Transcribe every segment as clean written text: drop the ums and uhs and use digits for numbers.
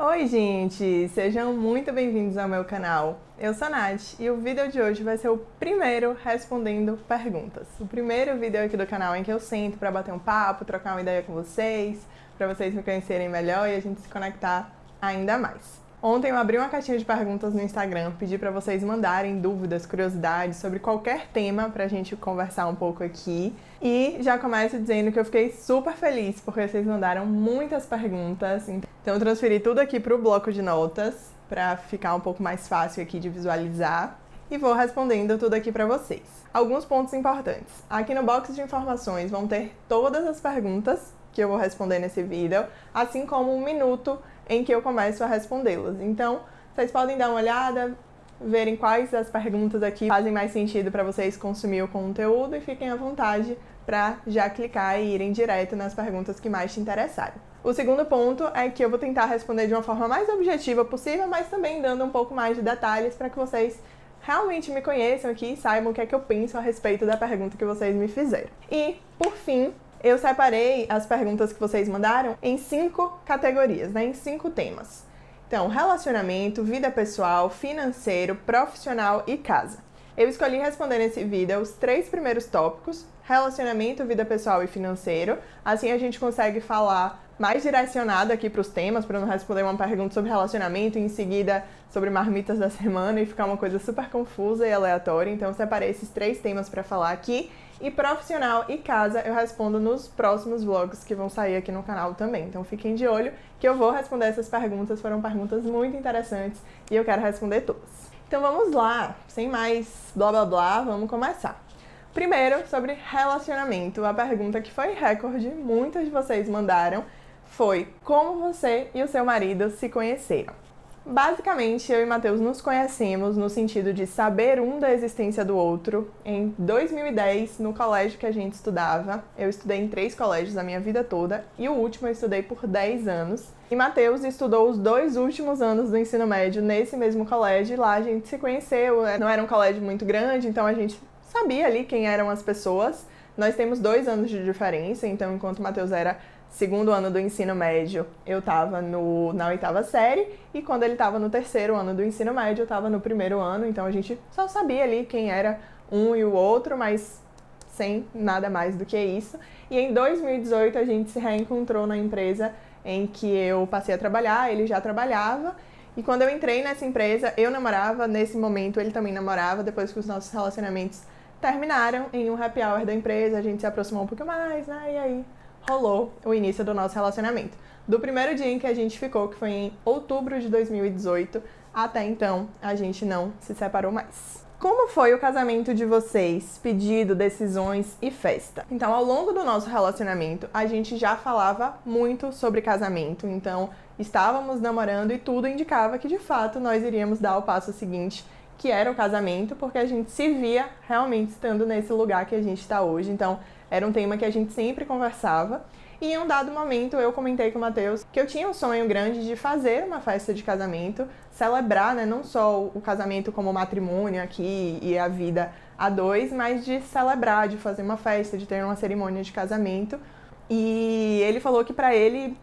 Oi, gente! Sejam muito bem-vindos ao meu canal. Eu sou a Nath e o vídeo de hoje vai ser o primeiro respondendo perguntas. O primeiro vídeo aqui do canal em que eu sento para bater um papo, trocar uma ideia com vocês, para vocês me conhecerem melhor e a gente se conectar ainda mais. Ontem eu abri uma caixinha de perguntas no Instagram, pedi para vocês mandarem dúvidas, curiosidades sobre qualquer tema pra gente conversar um pouco aqui. E já começo dizendo que eu fiquei super feliz porque vocês mandaram muitas perguntas. Então eu transferi tudo aqui pro bloco de notas para ficar um pouco mais fácil aqui de visualizar e vou respondendo tudo aqui para vocês. Alguns pontos importantes. Aqui no box de informações vão ter todas as perguntas que eu vou responder nesse vídeo, assim como um minuto em que eu começo a respondê-las. Então, vocês podem dar uma olhada, verem quais das perguntas aqui fazem mais sentido para vocês consumir o conteúdo e fiquem à vontade para já clicar e irem direto nas perguntas que mais te interessarem. O segundo ponto é que eu vou tentar responder de uma forma mais objetiva possível, mas também dando um pouco mais de detalhes para que vocês realmente me conheçam aqui e saibam o que é que eu penso a respeito da pergunta que vocês me fizeram. E, por fim, eu separei as perguntas que vocês mandaram em 5 categorias, em 5 temas. Então, relacionamento, vida pessoal, financeiro, profissional e casa. Eu escolhi responder nesse vídeo os 3 primeiros tópicos, relacionamento, vida pessoal e financeiro. Assim a gente consegue falar mais direcionado aqui para os temas, para não responder uma pergunta sobre relacionamento e em seguida sobre marmitas da semana e ficar uma coisa super confusa e aleatória. Então eu separei esses 3 temas para falar aqui. E profissional e casa eu respondo nos próximos vlogs que vão sair aqui no canal também. Então fiquem de olho que eu vou responder essas perguntas, foram perguntas muito interessantes e eu quero responder todas. Então vamos lá, sem mais blá blá blá, vamos começar. Primeiro, sobre relacionamento, a pergunta que foi recorde, muitos de vocês mandaram, foi como você e o seu marido se conheceram. Basicamente, eu e Matheus nos conhecemos no sentido de saber um da existência do outro em 2010, no colégio que a gente estudava. Eu estudei em 3 colégios a minha vida toda e o último eu estudei por 10 anos. E Matheus estudou os 2 últimos anos do ensino médio nesse mesmo colégio e lá a gente se conheceu. Não era um colégio muito grande, então a gente sabia ali quem eram as pessoas. Nós temos 2 anos de diferença, então enquanto o Matheus era segundo ano do ensino médio, eu estava na 8ª série, e quando ele estava no 3º ano do ensino médio, eu estava no 1º ano, então a gente só sabia ali quem era um e o outro, mas sem nada mais do que isso. E em 2018 a gente se reencontrou na empresa em que eu passei a trabalhar, ele já trabalhava, e quando eu entrei nessa empresa, eu namorava, nesse momento ele também namorava, depois que os nossos relacionamentos terminaram em um happy hour da empresa, a gente se aproximou um pouco mais, né, e aí rolou o início do nosso relacionamento. Do primeiro dia em que a gente ficou, que foi em outubro de 2018, até então a gente não se separou mais. Como foi o casamento de vocês? Pedido, decisões e festa. Então, ao longo do nosso relacionamento, a gente já falava muito sobre casamento. Então, estávamos namorando e tudo indicava que, de fato, nós iríamos dar o passo seguinte, que era o casamento, porque a gente se via realmente estando nesse lugar que a gente está hoje. Então, era um tema que a gente sempre conversava. E em um dado momento eu comentei com o Matheus que eu tinha um sonho grande de fazer uma festa de casamento, celebrar, né, não só o casamento como matrimônio aqui e a vida a 2, mas de celebrar, de fazer uma festa, de ter uma cerimônia de casamento. E ele falou que pra ele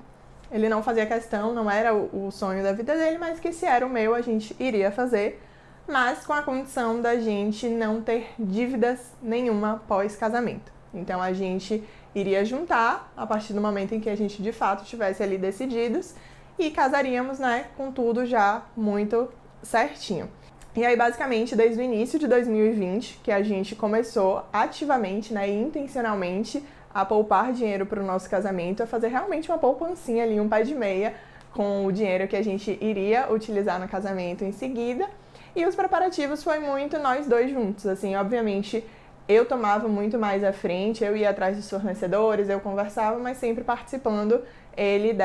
não fazia questão, não era o sonho da vida dele, mas que se era o meu a gente iria fazer, mas com a condição da gente não ter dívidas nenhuma pós-casamento. Então a gente iria juntar a partir do momento em que a gente de fato estivesse ali decididos e casaríamos, né, com tudo já muito certinho. E aí basicamente desde o início de 2020 que a gente começou ativamente, né, e intencionalmente a poupar dinheiro para o nosso casamento, a fazer realmente uma poupancinha ali, um pé de meia com o dinheiro que a gente iria utilizar no casamento em seguida. E os preparativos foi muito nós dois juntos, assim, obviamente eu tomava muito mais à frente, eu ia atrás dos fornecedores, eu conversava, mas sempre participando ele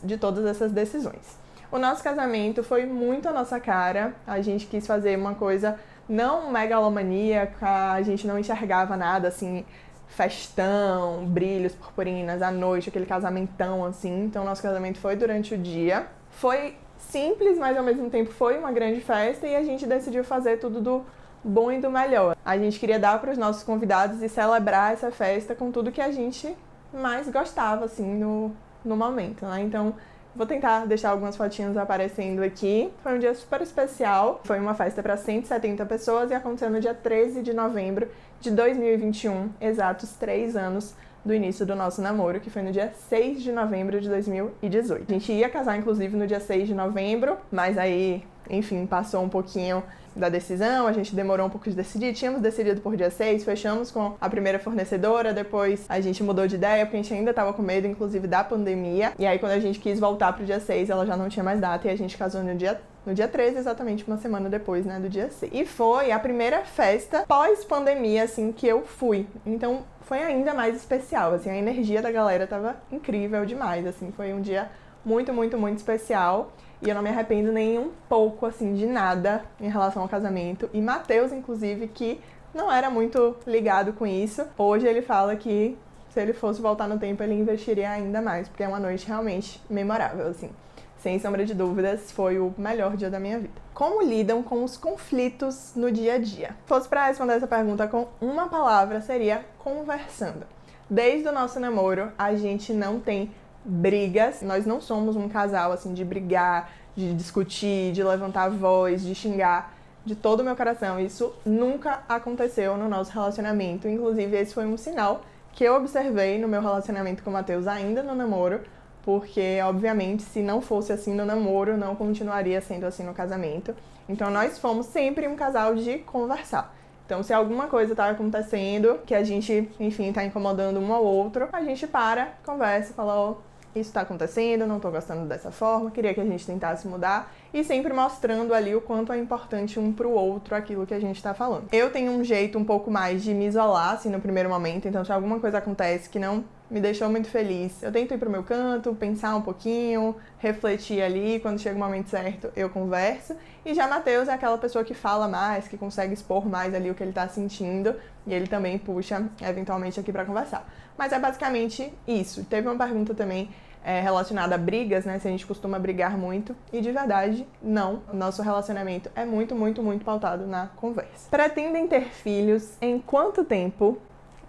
de todas essas decisões. O nosso casamento foi muito a nossa cara, a gente quis fazer uma coisa não megalomaníaca, a gente não enxergava nada assim, festão, brilhos, purpurinas, à noite, aquele casamentão assim. Então nosso casamento foi durante o dia. Foi simples, mas ao mesmo tempo foi uma grande festa e a gente decidiu fazer tudo do bom e do melhor. A gente queria dar para os nossos convidados e celebrar essa festa com tudo que a gente mais gostava, assim, no momento, né? Então, Vou tentar deixar algumas fotinhas aparecendo aqui. Foi um dia super especial. Foi uma festa para 170 pessoas e aconteceu no dia 13 de novembro de 2021, exatos 3 anos do início do nosso namoro, que foi no dia 6 de novembro de 2018. A gente ia casar, inclusive, no dia 6 de novembro, mas aí, enfim, passou um pouquinho da decisão, a gente demorou um pouco de decidir, tínhamos decidido por dia 6, fechamos com a primeira fornecedora, depois a gente mudou de ideia, porque a gente ainda estava com medo, inclusive, da pandemia, e aí quando a gente quis voltar pro dia 6, ela já não tinha mais data, e a gente casou no dia 13, exatamente uma semana depois, né, do dia 6. E foi a primeira festa pós-pandemia, assim, que eu fui. Então, foi ainda mais especial, assim, a energia da galera tava incrível demais, assim, foi um dia muito, muito, muito especial. E eu não me arrependo nem um pouco, assim, de nada em relação ao casamento. E Matheus, inclusive, que não era muito ligado com isso, hoje ele fala que se ele fosse voltar no tempo, ele investiria ainda mais, porque é uma noite realmente memorável, assim. Sem sombra de dúvidas, foi o melhor dia da minha vida. Como lidam com os conflitos no dia a dia? Se fosse para responder essa pergunta com uma palavra, seria conversando. Desde o nosso namoro, a gente não tem brigas. Nós não somos um casal, assim, de brigar, de discutir, de levantar a voz, de xingar. De todo o meu coração, isso nunca aconteceu no nosso relacionamento. Inclusive, esse foi um sinal que eu observei no meu relacionamento com o Matheus ainda no namoro, porque, obviamente, se não fosse assim no namoro, não continuaria sendo assim no casamento. Então, nós fomos sempre um casal de conversar. Então, se alguma coisa tá acontecendo, que a gente, enfim, tá incomodando um ao outro, a gente para, conversa, fala, ó, isso tá acontecendo, não tô gostando dessa forma, queria que a gente tentasse mudar, e sempre mostrando ali o quanto é importante um pro outro aquilo que a gente tá falando. Eu tenho um jeito um pouco mais de me isolar, assim, no primeiro momento, então se alguma coisa acontece que não me deixou muito feliz, eu tento ir pro meu canto, pensar um pouquinho, refletir ali, quando chega o momento certo eu converso. E já Matheus é aquela pessoa que fala mais, que consegue expor mais ali o que ele tá sentindo, e ele também puxa eventualmente aqui pra conversar. Mas é basicamente isso. Teve uma pergunta também relacionada a brigas, né, se a gente costuma brigar muito, e de verdade, não. O nosso relacionamento é muito, muito, muito pautado na conversa. Pretendem ter filhos em quanto tempo?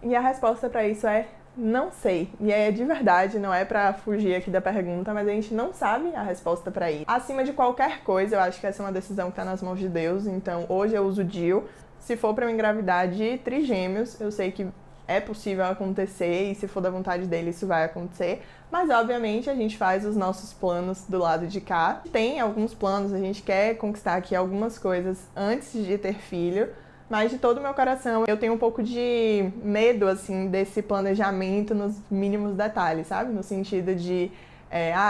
E a resposta pra isso é não sei. E é de verdade, não é pra fugir aqui da pergunta, mas a gente não sabe a resposta pra isso. Acima de qualquer coisa, eu acho que essa é uma decisão que tá nas mãos de Deus. Então, hoje eu uso o DIU. Se for pra eu engravidar de trigêmeos, eu sei que é possível acontecer e se for da vontade dele isso vai acontecer. Mas, obviamente, a gente faz os nossos planos do lado de cá. Tem alguns planos, a gente quer conquistar aqui algumas coisas antes de ter filho. Mas de todo o meu coração, eu tenho um pouco de medo, assim, desse planejamento nos mínimos detalhes, sabe? No sentido de,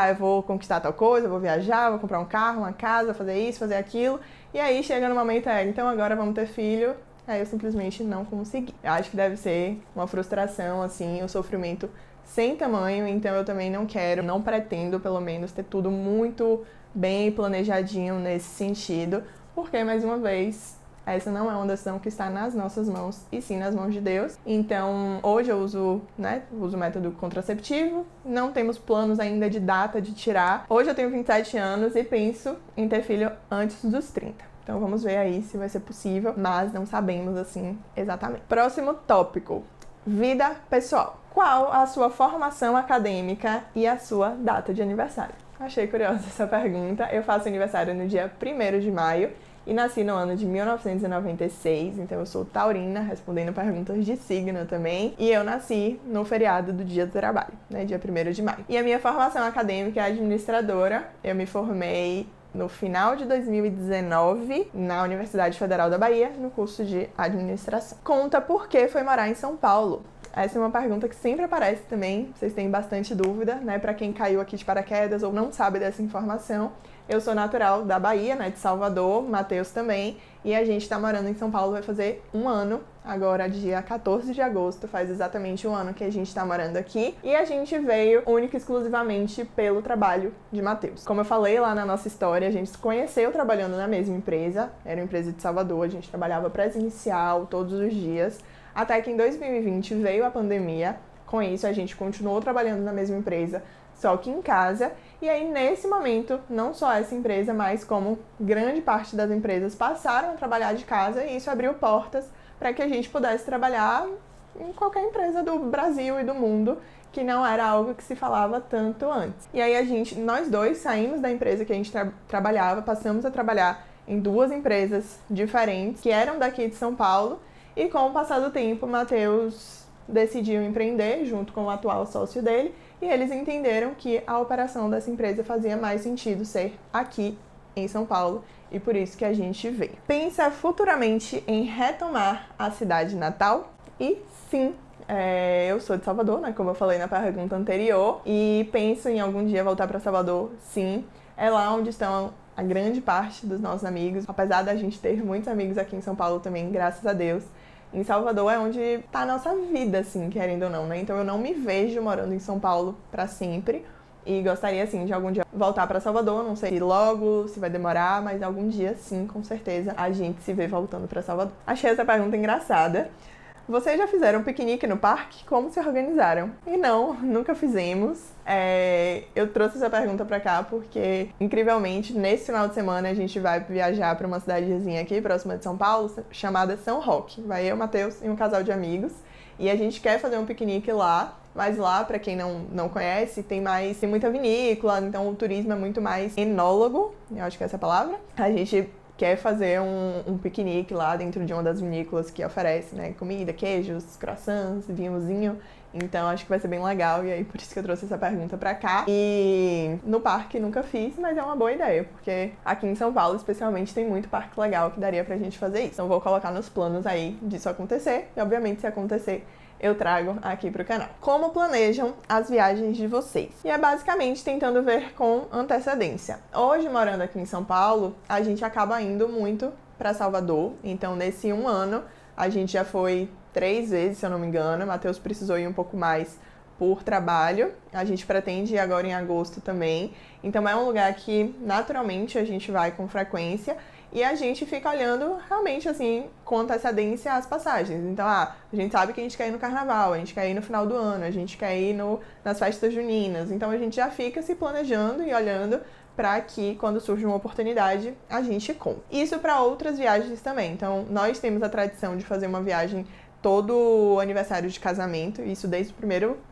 eu vou conquistar tal coisa, eu vou viajar, vou comprar um carro, uma casa, fazer isso, fazer aquilo. E aí chega no momento, então agora vamos ter filho. Aí eu simplesmente não consegui. Eu acho que deve ser uma frustração, assim, um sofrimento sem tamanho. Então eu também não quero, não pretendo, pelo menos, ter tudo muito bem planejadinho nesse sentido. Porque, mais uma vez, essa não é uma decisão que está nas nossas mãos, e sim nas mãos de Deus. Então, hoje eu uso o método contraceptivo. Não temos planos ainda de data de tirar. Hoje eu tenho 27 anos e penso em ter filho antes dos 30. Então, vamos ver aí se vai ser possível, mas não sabemos, assim, exatamente. Próximo tópico. Vida pessoal. Qual a sua formação acadêmica e a sua data de aniversário? Achei curiosa essa pergunta. Eu faço aniversário no dia 1º de maio. E nasci no ano de 1996, então eu sou taurina, respondendo perguntas de signo também. E eu nasci no feriado do Dia do Trabalho, né, dia 1º de maio. E a minha formação acadêmica é administradora. Eu me formei no final de 2019 na Universidade Federal da Bahia, no curso de administração. Conta por que foi morar em São Paulo. Essa é uma pergunta que sempre aparece também, vocês têm bastante dúvida, né? Para quem caiu aqui de paraquedas ou não sabe dessa informação. Eu sou natural da Bahia, né, de Salvador, Matheus também, e a gente tá morando em São Paulo, vai fazer um ano, agora dia 14 de agosto, faz exatamente um ano que a gente tá morando aqui, e a gente veio única e exclusivamente pelo trabalho de Matheus. Como eu falei lá na nossa história, a gente se conheceu trabalhando na mesma empresa, era uma empresa de Salvador, a gente trabalhava presencial todos os dias, até que em 2020 veio a pandemia. Com isso, a gente continuou trabalhando na mesma empresa, só que em casa. E aí, nesse momento, não só essa empresa, mas como grande parte das empresas passaram a trabalhar de casa, e isso abriu portas para que a gente pudesse trabalhar em qualquer empresa do Brasil e do mundo. que não era algo que se falava tanto antes. E aí nós dois saímos da empresa que a gente trabalhava, passamos a trabalhar em duas empresas diferentes, que eram daqui de São Paulo, e com o passar do tempo, Matheus decidiu empreender junto com o atual sócio dele, e eles entenderam que a operação dessa empresa fazia mais sentido ser aqui em São Paulo, e por isso que a gente veio. Pensa futuramente em retomar a cidade natal? E sim, eu sou de Salvador, né, como eu falei na pergunta anterior, e penso em algum dia voltar para Salvador, sim. É lá onde estão a grande parte dos nossos amigos, apesar da gente ter muitos amigos aqui em São Paulo também, graças a Deus. Em Salvador é onde tá a nossa vida, assim, querendo ou não, né? Então eu não me vejo morando em São Paulo para sempre e gostaria, assim, de algum dia voltar para Salvador. Não sei se logo, se vai demorar, mas algum dia, sim, com certeza, a gente se vê voltando para Salvador. Achei essa pergunta engraçada. Vocês já fizeram um piquenique no parque? Como se organizaram? E não, nunca fizemos. Eu trouxe essa pergunta pra cá porque, incrivelmente, nesse final de semana a gente vai viajar pra uma cidadezinha aqui, próxima de São Paulo, chamada São Roque. Vai eu, Matheus e um casal de amigos. E a gente quer fazer um piquenique lá. Mas lá, pra quem não conhece, tem muita vinícola, então o turismo é muito mais enólogo, eu acho que é essa a palavra. A gente quer fazer um piquenique lá dentro de uma das vinícolas que oferece, né, comida, queijos, croissants, vinhozinho. Então acho que vai ser bem legal, e aí por isso que eu trouxe essa pergunta pra cá. E no parque nunca fiz, mas é uma boa ideia, porque aqui em São Paulo especialmente tem muito parque legal que daria pra gente fazer isso. Então vou colocar nos planos aí disso acontecer, e obviamente se acontecer eu trago aqui pro canal. Como planejam as viagens de vocês? E é basicamente tentando ver com antecedência. Hoje, morando aqui em São Paulo, a gente acaba indo muito para Salvador. Então, nesse um ano, a gente já foi 3 vezes, se eu não me engano. Matheus precisou ir um pouco mais por trabalho. A gente pretende ir agora em agosto também. Então, é um lugar que, naturalmente, a gente vai com frequência. E a gente fica olhando realmente, assim, com antecedência as passagens. Então, a gente sabe que a gente quer ir no carnaval, a gente quer ir no final do ano, a gente quer ir nas festas juninas. Então, a gente já fica se planejando e olhando para que, quando surge uma oportunidade, a gente compre. Isso para outras viagens também. Então, nós temos a tradição de fazer uma viagem todo aniversário de casamento, isso desde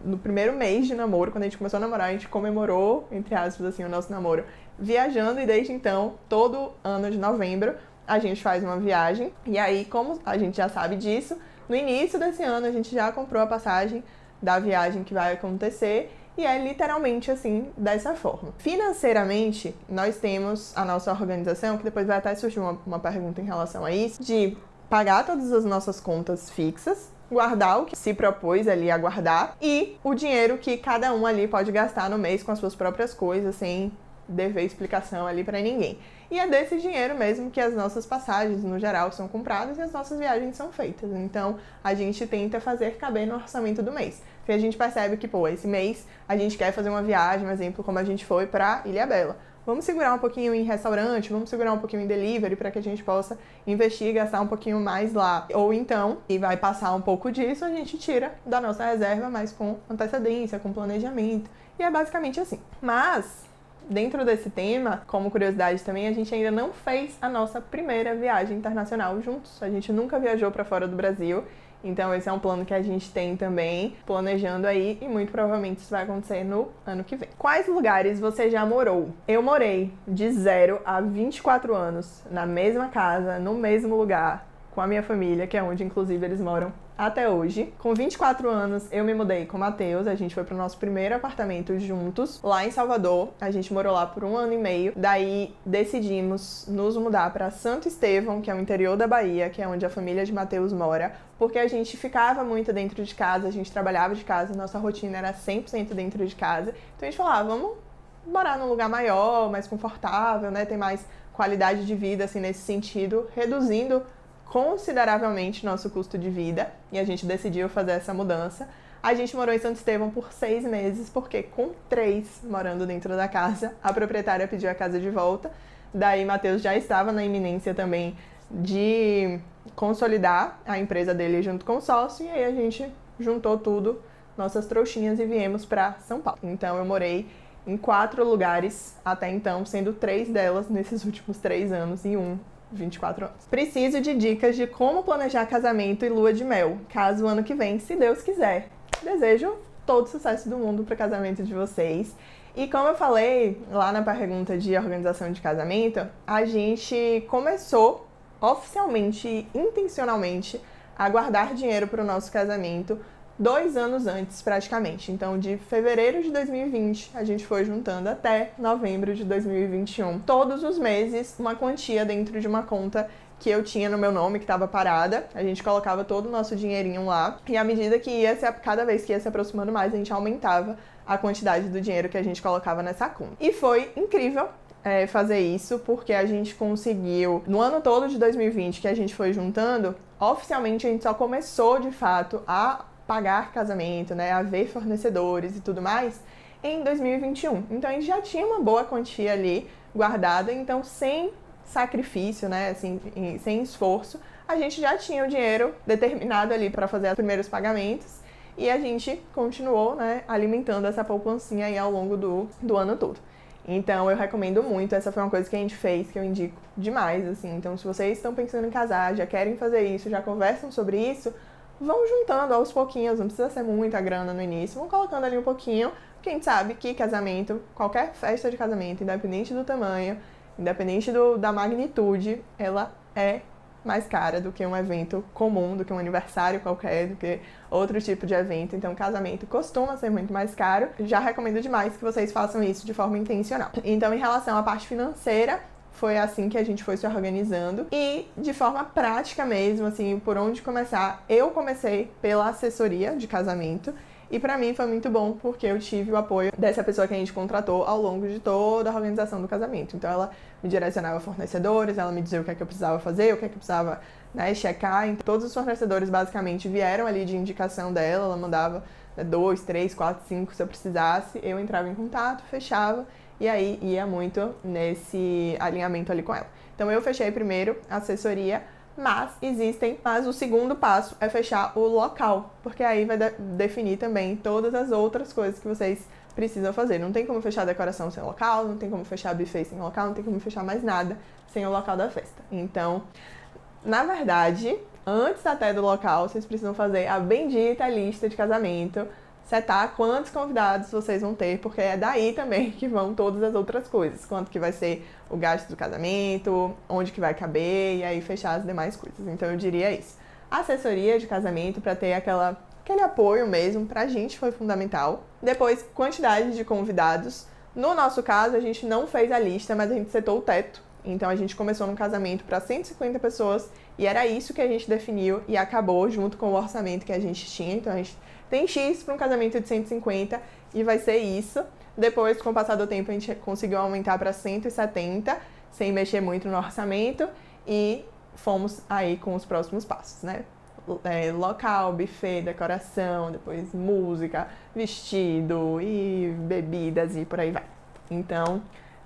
no primeiro mês de namoro. Quando a gente começou a namorar, a gente comemorou, entre aspas, assim, o nosso namoro viajando, e desde então, todo ano de novembro, a gente faz uma viagem. E aí, como a gente já sabe disso, no início desse ano a gente já comprou a passagem da viagem que vai acontecer, e é literalmente assim, dessa forma. Financeiramente, nós temos a nossa organização, que depois vai até surgir uma pergunta em relação a isso, de pagar todas as nossas contas fixas, guardar o que se propôs ali a guardar, e o dinheiro que cada um ali pode gastar no mês com as suas próprias coisas, sem dever explicação ali pra ninguém. E é desse dinheiro mesmo que as nossas passagens, no geral, são compradas e as nossas viagens são feitas. Então, a gente tenta fazer caber no orçamento do mês. Porque a gente percebe que, esse mês a gente quer fazer uma viagem, um exemplo, como a gente foi pra Ilhabela. Vamos segurar um pouquinho em restaurante, vamos segurar um pouquinho em delivery para que a gente possa investir e gastar um pouquinho mais lá. Ou então, e vai passar um pouco disso, a gente tira da nossa reserva, mas com antecedência, com planejamento. E é basicamente assim. Mas, dentro desse tema, como curiosidade também, a gente ainda não fez a nossa primeira viagem internacional juntos. A gente nunca viajou para fora do Brasil. Então esse é um plano que a gente tem também, planejando aí, e muito provavelmente isso vai acontecer no ano que vem. Quais lugares você já morou? Eu morei de 0 a 24 anos na mesma casa, no mesmo lugar, com a minha família, que é onde inclusive eles moram até hoje. Com 24 anos, eu me mudei com o Matheus, a gente foi pro nosso primeiro apartamento juntos, lá em Salvador. A gente morou lá por 1 ano e meio, daí decidimos nos mudar para Santo Estevão, que é o interior da Bahia, que é onde a família de Matheus mora, porque a gente ficava muito dentro de casa, a gente trabalhava de casa, nossa rotina era 100% dentro de casa. Então a gente falou, vamos morar num lugar maior, mais confortável, né, ter mais qualidade de vida, assim, nesse sentido, reduzindo consideravelmente nosso custo de vida, e a gente decidiu fazer essa mudança. A gente morou em Santo Estevão por 6 meses, porque com 3 morando dentro da casa, a proprietária pediu a casa de volta. Daí Matheus já estava na iminência também de consolidar a empresa dele junto com o sócio, e aí a gente juntou tudo, nossas trouxinhas, e viemos para São Paulo. Então eu morei em 4 lugares até então, sendo 3 delas nesses últimos 3 anos e 24 anos. Preciso de dicas de como planejar casamento e lua de mel, caso o ano que vem, se Deus quiser. Desejo todo o sucesso do mundo para o casamento de vocês. E como eu falei lá na pergunta de organização de casamento, a gente começou oficialmente e intencionalmente a guardar dinheiro para o nosso casamento 2 anos antes, praticamente. Então, de fevereiro de 2020, a gente foi juntando até novembro de 2021. Todos os meses, uma quantia dentro de uma conta que eu tinha no meu nome, que estava parada. A gente colocava todo o nosso dinheirinho lá. E à medida que cada vez que ia se aproximando mais, a gente aumentava a quantidade do dinheiro que a gente colocava nessa conta. E foi incrível fazer isso, porque a gente conseguiu, no ano todo de 2020 que a gente foi juntando, oficialmente a gente só começou de fato a pagar casamento, né, a ver fornecedores e tudo mais, em 2021. Então a gente já tinha uma boa quantia ali guardada, então sem sacrifício, né, assim, sem esforço, a gente já tinha o dinheiro determinado ali para fazer os primeiros pagamentos e a gente continuou, né, alimentando essa poupancinha aí ao longo do ano todo. Então eu recomendo muito, essa foi uma coisa que a gente fez, que eu indico demais, assim. Então se vocês estão pensando em casar, já querem fazer isso, já conversam sobre isso, vão juntando aos pouquinhos, não precisa ser muita grana no início, vão colocando ali um pouquinho, porque a gente sabe que casamento, qualquer festa de casamento, independente do tamanho, independente da magnitude, ela é mais cara do que um evento comum, do que um aniversário qualquer, do que outro tipo de evento. Então, casamento costuma ser muito mais caro. Já recomendo demais que vocês façam isso de forma intencional. Então, em relação à parte financeira, foi assim que a gente foi se organizando. E de forma prática mesmo, assim, por onde começar, eu comecei pela assessoria de casamento. E pra mim foi muito bom, porque eu tive o apoio dessa pessoa que a gente contratou ao longo de toda a organização do casamento. Então ela me direcionava fornecedores, ela me dizia o que é que eu precisava fazer, o que é que eu precisava, né, checar. Então, todos os fornecedores basicamente vieram ali de indicação dela, ela mandava 2, 3, 4, 5 se eu precisasse. Eu entrava em contato, fechava e aí ia muito nesse alinhamento ali com ela. Então eu fechei primeiro a assessoria, mas o segundo passo é fechar o local, porque aí vai definir também todas as outras coisas que vocês precisam fazer. Não tem como fechar a decoração sem local, não tem como fechar buffet sem local, não tem como fechar mais nada sem o local da festa. Então, na verdade, antes até do local, vocês precisam fazer a bendita lista de casamento, setar quantos convidados vocês vão ter, porque é daí também que vão todas as outras coisas. Quanto que vai ser o gasto do casamento, onde que vai caber, e aí fechar as demais coisas. Então eu diria isso. A assessoria de casamento, para ter aquele apoio mesmo, pra gente foi fundamental. Depois, quantidade de convidados. No nosso caso, a gente não fez a lista, mas a gente setou o teto. Então a gente começou num casamento para 150 pessoas e era isso que a gente definiu e acabou junto com o orçamento que a gente tinha. Então a gente tem X para um casamento de 150 e vai ser isso. Depois, com o passar do tempo, a gente conseguiu aumentar para 170, sem mexer muito no orçamento, e fomos aí com os próximos passos, né? Local, buffet, decoração, depois música, vestido e bebidas e por aí vai. Então,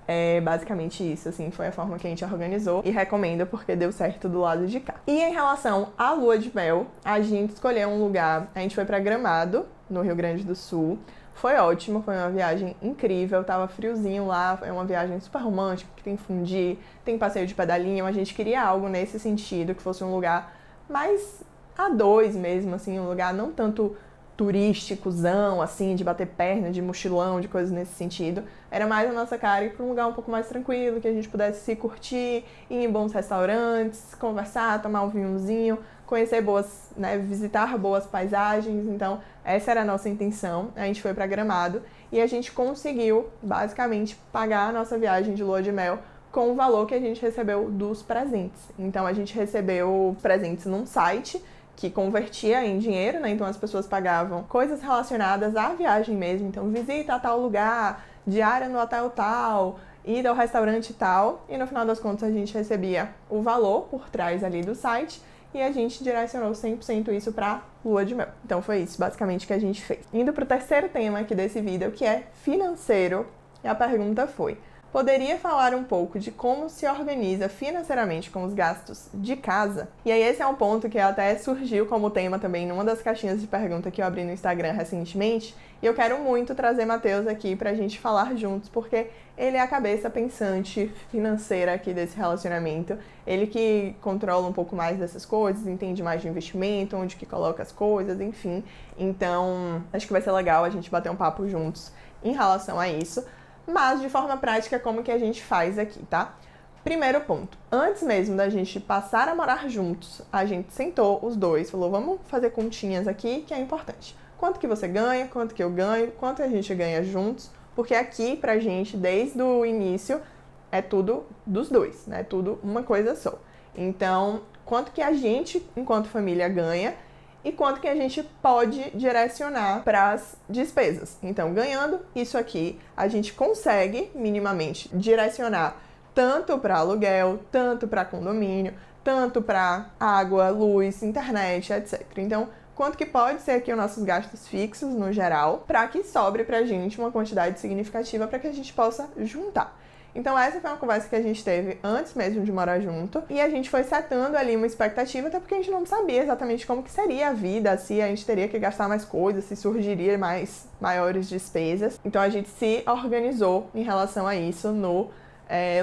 é basicamente isso, assim, foi a forma que a gente organizou e recomendo porque deu certo do lado de cá. E em relação à lua de mel, a gente escolheu um lugar, a gente foi pra Gramado, no Rio Grande do Sul. Foi ótimo, foi uma viagem incrível, tava friozinho lá, é uma viagem super romântica, que tem fondue, tem passeio de pedalinho. A gente queria algo nesse sentido, que fosse um lugar mais a dois mesmo, assim, um lugar não tanto turísticozão, assim, de bater perna, de mochilão, de coisas nesse sentido. Era mais a nossa cara ir para um lugar um pouco mais tranquilo, que a gente pudesse se curtir, ir em bons restaurantes, conversar, tomar um vinhozinho, conhecer boas, né, visitar boas paisagens. Então, essa era a nossa intenção. A gente foi para Gramado e a gente conseguiu, basicamente, pagar a nossa viagem de lua de mel com o valor que a gente recebeu dos presentes. Então, a gente recebeu presentes num site que convertia em dinheiro, né? Então as pessoas pagavam coisas relacionadas à viagem mesmo. Então, visita a tal lugar, diária no hotel tal, ida ao restaurante tal. E no final das contas a gente recebia o valor por trás ali do site e a gente direcionou 100% isso para lua de mel. Então foi isso basicamente que a gente fez. Indo para o terceiro tema aqui desse vídeo, que é financeiro. E a pergunta foi: poderia falar um pouco de como se organiza financeiramente com os gastos de casa? E aí esse é um ponto que até surgiu como tema também numa das caixinhas de pergunta que eu abri no Instagram recentemente, e eu quero muito trazer Matheus aqui pra gente falar juntos, porque ele é a cabeça pensante financeira aqui desse relacionamento, ele que controla um pouco mais dessas coisas, entende mais de investimento, onde que coloca as coisas, enfim. Então, acho que vai ser legal a gente bater um papo juntos em relação a isso. Mas, de forma prática, como que a gente faz aqui, tá? Primeiro ponto, antes mesmo da gente passar a morar juntos, a gente sentou os dois, falou, vamos fazer continhas aqui, que é importante. Quanto que você ganha, quanto que eu ganho, quanto a gente ganha juntos, porque aqui pra gente, desde o início, é tudo dos dois, né? Tudo uma coisa só. Então, quanto que a gente, enquanto família, ganha e quanto que a gente pode direcionar para as despesas. Então, ganhando isso aqui, a gente consegue minimamente direcionar tanto para aluguel, tanto para condomínio, tanto para água, luz, internet, etc. Então, quanto que pode ser aqui os nossos gastos fixos no geral, para que sobre pra gente uma quantidade significativa para que a gente possa juntar. Então essa foi uma conversa que a gente teve antes mesmo de morar junto, e a gente foi setando ali uma expectativa, até porque a gente não sabia exatamente como que seria a vida, se a gente teria que gastar mais coisas, se surgiria maiores despesas. Então a gente se organizou em relação a isso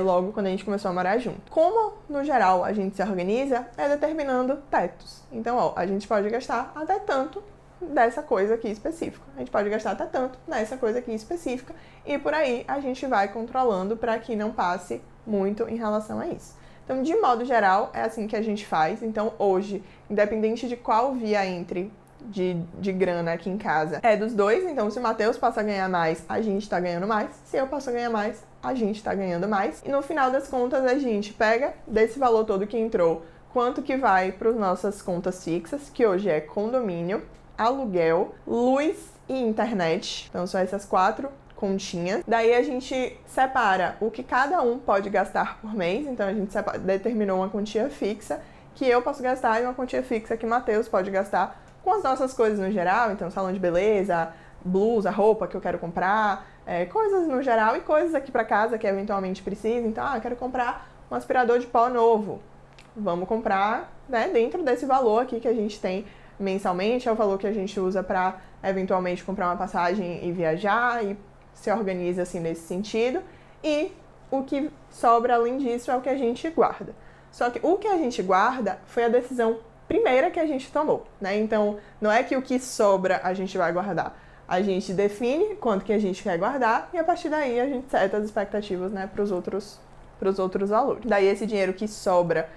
logo quando a gente começou a morar junto. Como, no geral, a gente se organiza é determinando tetos. Então, a gente pode gastar até tanto dessa coisa aqui específica. A gente pode gastar até tanto nessa coisa aqui específica. E por aí a gente vai controlando para que não passe muito em relação a isso. Então, de modo geral, é assim que a gente faz. Então, hoje, independente de qual via entre de grana aqui em casa, é dos dois. Então, se o Matheus passa a ganhar mais, a gente tá ganhando mais. Se eu passo a ganhar mais, a gente tá ganhando mais. E no final das contas, a gente pega desse valor todo que entrou, quanto que vai para as nossas contas fixas, que hoje é condomínio, aluguel, luz e internet. Então, são essas 4 continhas. Daí a gente separa o que cada um pode gastar por mês. Então, a gente determinou uma quantia fixa que eu posso gastar e uma quantia fixa que Matheus pode gastar com as nossas coisas no geral. Então, salão de beleza, blusa, roupa que eu quero comprar, coisas no geral e coisas aqui pra casa que eventualmente precisa. Então, eu quero comprar um aspirador de pó novo. Vamos comprar, né, dentro desse valor aqui que a gente tem mensalmente, é o valor que a gente usa para eventualmente comprar uma passagem e viajar, e se organiza assim nesse sentido. E o que sobra além disso é o que a gente guarda. Só que o que a gente guarda foi a decisão primeira que a gente tomou, né? Então, não é que o que sobra a gente vai guardar. A gente define quanto que a gente quer guardar e a partir daí a gente seta as expectativas, né, para os outros valores. Daí esse dinheiro que sobra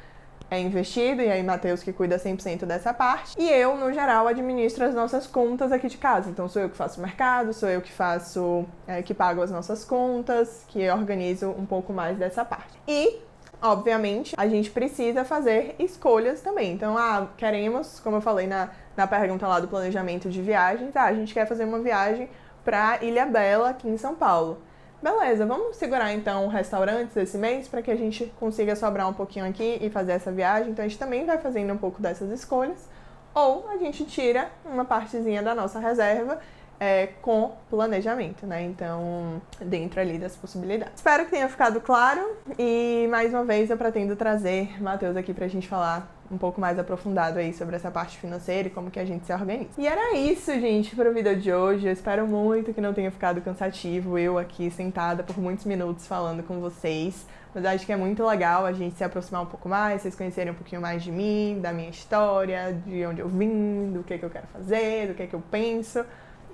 é investido, e aí Matheus que cuida 100% dessa parte. E eu, no geral, administro as nossas contas aqui de casa. Então sou eu que faço o mercado, sou eu que faço, que pago as nossas contas, que organizo um pouco mais dessa parte. E, obviamente, a gente precisa fazer escolhas também. Então, queremos, como eu falei na pergunta lá do planejamento de viagens, a gente quer fazer uma viagem para Ilhabela, aqui em São Paulo. Beleza, vamos segurar então restaurantes esse mês para que a gente consiga sobrar um pouquinho aqui e fazer essa viagem. Então a gente também vai fazendo um pouco dessas escolhas. Ou a gente tira uma partezinha da nossa reserva com planejamento, né? Então, dentro ali das possibilidades. Espero que tenha ficado claro e, mais uma vez, eu pretendo trazer Matheus aqui pra gente falar um pouco mais aprofundado aí sobre essa parte financeira e como que a gente se organiza. E era isso, gente, para o vídeo de hoje. Eu espero muito que não tenha ficado cansativo eu aqui sentada por muitos minutos falando com vocês. Mas acho que é muito legal a gente se aproximar um pouco mais, vocês conhecerem um pouquinho mais de mim, da minha história, de onde eu vim, do que eu quero fazer, do que eu penso.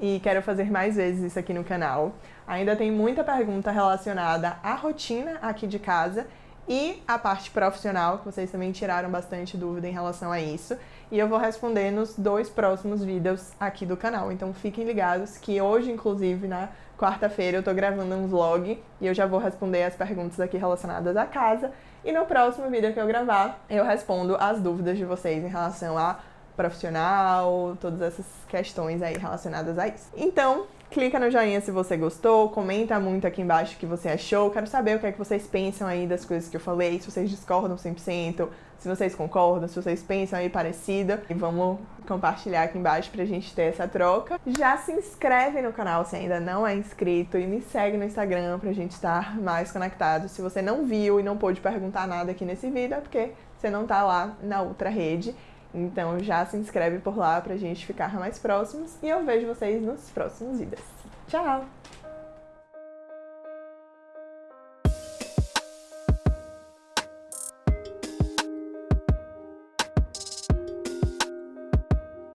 E quero fazer mais vezes isso aqui no canal. Ainda tem muita pergunta relacionada à rotina aqui de casa e à parte profissional, que vocês também tiraram bastante dúvida em relação a isso. E eu vou responder nos 2 próximos vídeos aqui do canal. Então fiquem ligados que hoje, inclusive, na quarta-feira, eu tô gravando um vlog e eu já vou responder as perguntas aqui relacionadas à casa. E no próximo vídeo que eu gravar, eu respondo as dúvidas de vocês em relação a profissional, todas essas questões aí relacionadas a isso. Então, Clica no joinha se você gostou, comenta muito aqui embaixo o que você achou. Quero saber o que é que vocês pensam aí das coisas que eu falei, se vocês discordam 100%, se vocês concordam, se vocês pensam aí parecido. E vamos compartilhar aqui embaixo pra gente ter essa troca. Já se inscreve no canal se ainda não é inscrito e me segue no Instagram pra gente estar mais conectado. Se você não viu e não pôde perguntar nada aqui nesse vídeo, é porque você não tá lá na outra rede. Então já se inscreve por lá pra gente ficar mais próximos e eu vejo vocês nos próximos vídeos. Tchau!